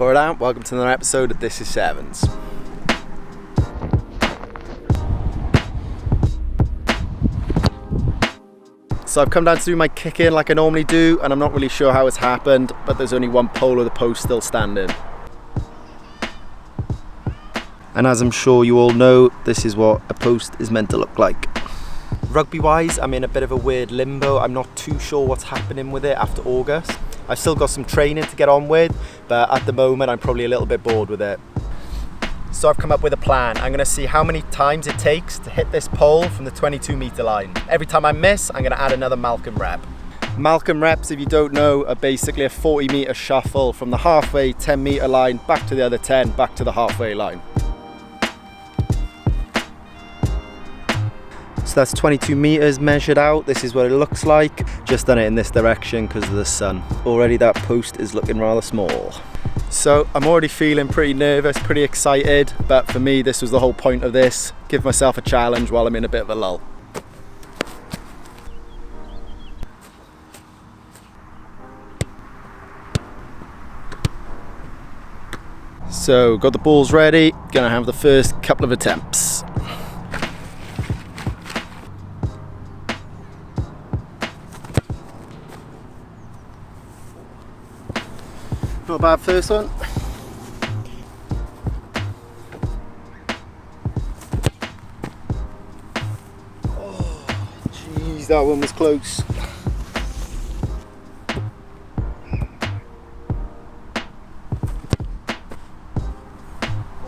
Alright, welcome to another episode of This is Sevens. So I've come down to do my kick-in like I normally do, and I'm not really sure how it's happened, but there's only one pole of the post still standing. And as I'm sure you all know, this is what a post is meant to look like. Rugby-wise, I'm in a bit of a weird limbo. I'm not too sure what's happening with it after August. I've still got some training to get on with, but at the moment I'm probably a little bit bored with it. So I've come up with a plan. I'm gonna see how many times it takes to hit this pole from the 22 meter line. Every time I miss, I'm gonna add another Malcolm rep. Malcolm reps, if you don't know, are basically a 40 meter shuffle from the halfway 10 meter line, back to the other 10, back to the halfway line. So that's 22 meters measured out. This is what it looks like. Just done it in this direction because of the sun. Already that post is looking rather small. So I'm already feeling pretty nervous, pretty excited, but for me this was the whole point of this. Give myself a challenge while I'm in a bit of a lull. So got the balls ready, gonna have the first couple of attempts. Not bad first one. Oh, jeez, that one was close.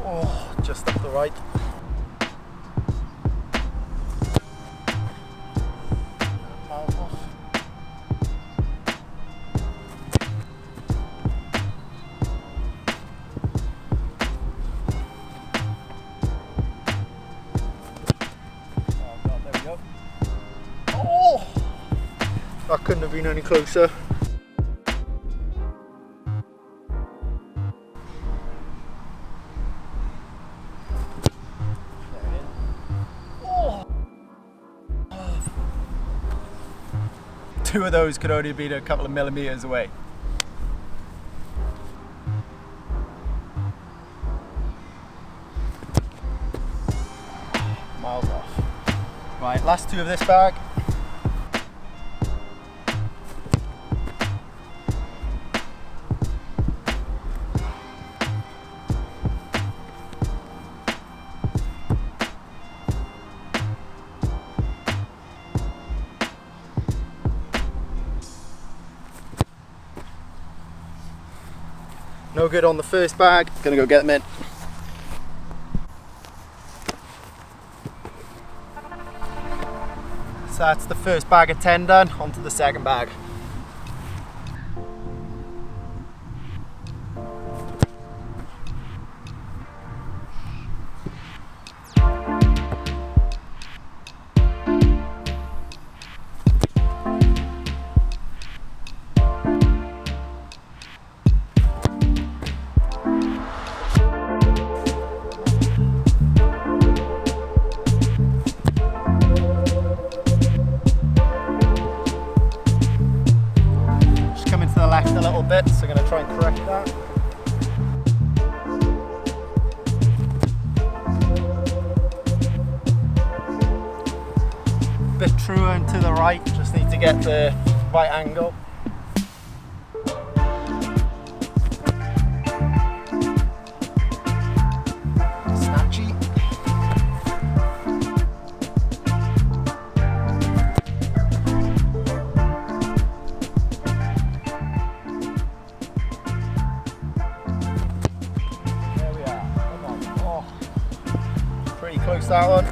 Oh, just up the right. Oh, that couldn't have been any closer. Oh. Two of those could only have been a couple of millimeters away. Miles off. Right, last two of this bag. No good on the first bag, gonna go get them in. So that's the first bag of 10 done, onto the second bag. A little bit, so I'm going to try and correct that. Bit truer and to the right, just need to get the right angle. Snatchy. Pretty close that one.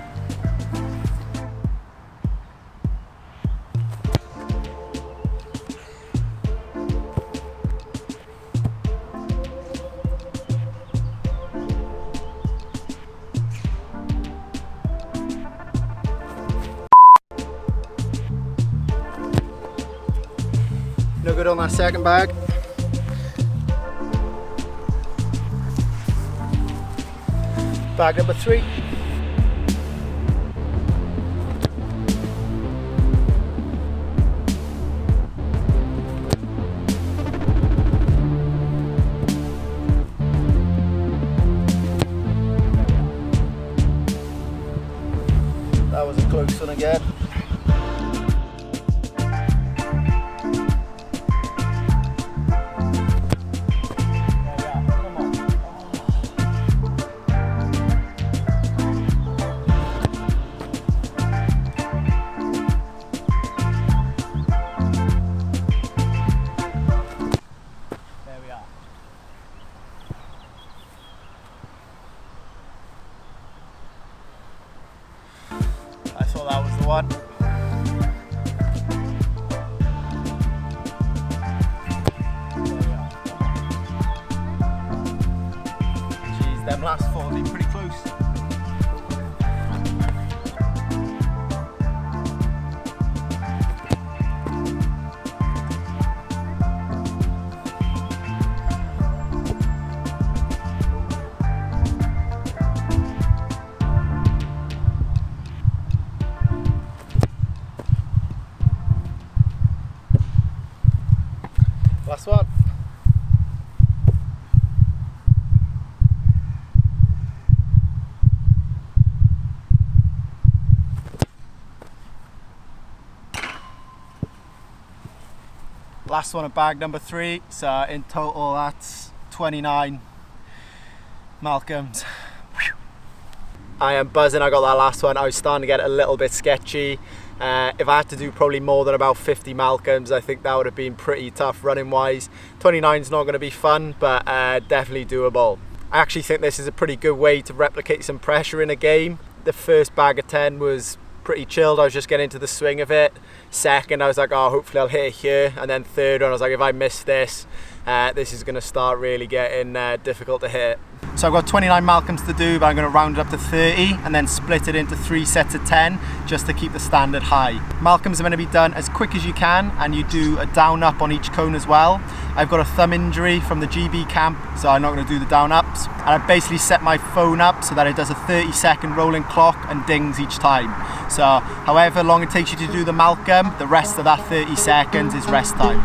No good on that second bag. Bag number 3. good. I thought that was the one. Jeez, them last 4 have been pretty close. Last one. Last one at bag number 3. So in total that's 29 Malcolms. Whew. I am buzzing. I got that last one. I was starting to get a little bit sketchy. If I had to do probably more than about 50 Malcolms, I think that would have been pretty tough running wise. 29 is not going to be fun, but definitely doable. I actually think this is a pretty good way to replicate some pressure in a game. The first bag of 10 was pretty chilled. I was just getting into the swing of it. Second, I was like, oh, hopefully I'll hit it here. And then third one, I was like, if I miss this, this is going to start really getting difficult to hit. So I've got 29 Malcolms to do, but I'm going to round it up to 30 and then split it into 3 sets of 10 just to keep the standard high. Malcolms are going to be done as quick as you can, and you do a down up on each cone as well. I've got a thumb injury from the GB camp, so I'm not going to do the down ups. And I've basically set my phone up so that it does a 30-second rolling clock and dings each time. So however long it takes you to do the Malcolm, the rest of that 30 seconds is rest time.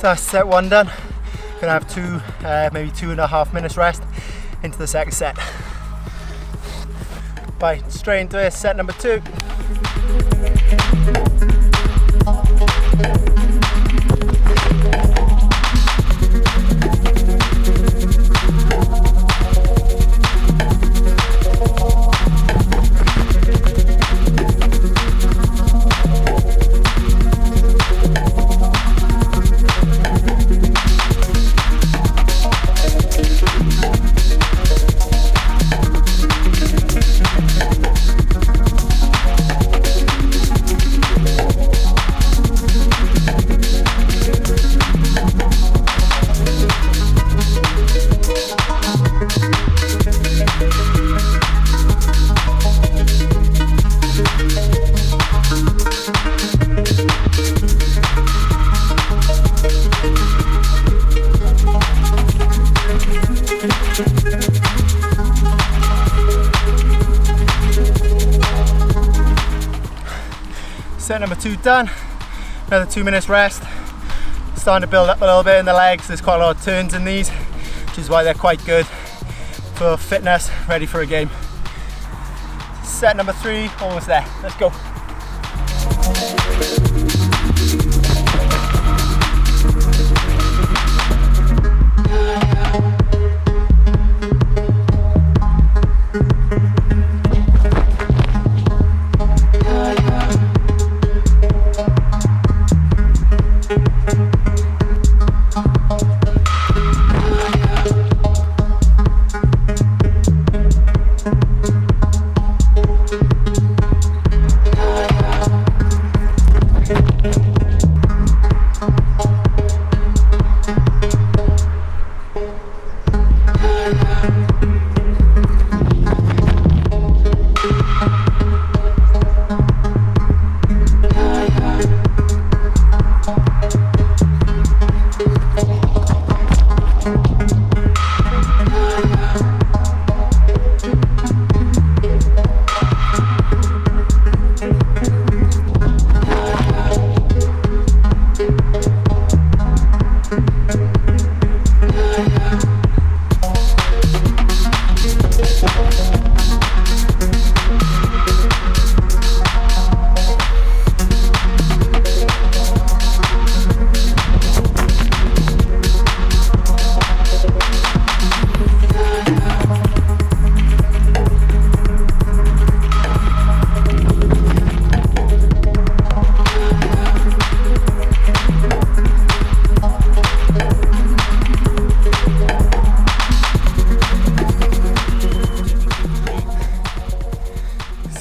So that's set 1 done. Gonna have 2, maybe 2.5 minutes rest into the second set. Bye, straight into it, set number 2. Set number 2 done. Another 2 minutes rest. Starting to build up a little bit in the legs. There's quite a lot of turns in these, which is why they're quite good for fitness, ready for a game. Set number 3, almost there. Let's go.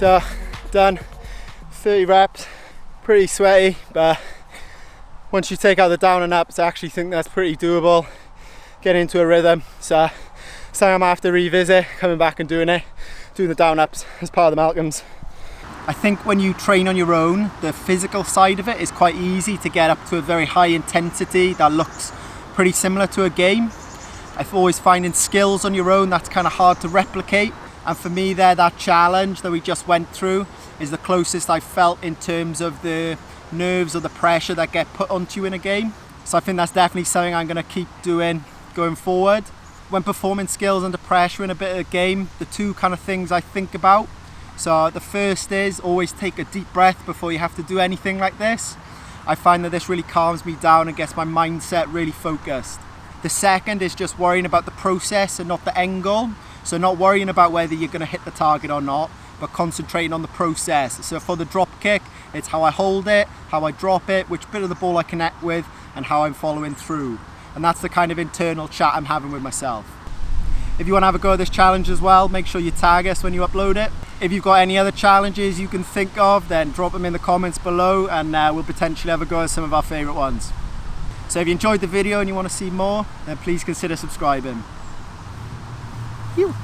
So done 30 reps, pretty sweaty, but once you take out the down and ups, I actually think that's pretty doable. Get into a rhythm. So I'm gonna have to revisit coming back and doing the down ups as part of the Malcolms. I think when you train on your own, the physical side of it is quite easy to get up to a very high intensity that looks pretty similar to a game. I've always finding skills on your own that's kind of hard to replicate, and for me there, that challenge that we just went through is the closest I've felt in terms of the nerves or the pressure that get put onto you in a game. So I think that's definitely something I'm going to keep doing going forward. When performing skills under pressure in a bit of a game, the two kind of things I think about. So the first is always take a deep breath before you have to do anything like this. I find that this really calms me down and gets my mindset really focused. The second is just worrying about the process and not the end goal. So not worrying about whether you're going to hit the target or not, but concentrating on the process. So for the drop kick, it's how I hold it, how I drop it, which bit of the ball I connect with, and how I'm following through. And that's the kind of internal chat I'm having with myself. If you want to have a go at this challenge as well, make sure you tag us when you upload it. If you've got any other challenges you can think of, then drop them in the comments below, and we'll potentially have a go at some of our favourite ones. So if you enjoyed the video and you want to see more, then please consider subscribing. Phew.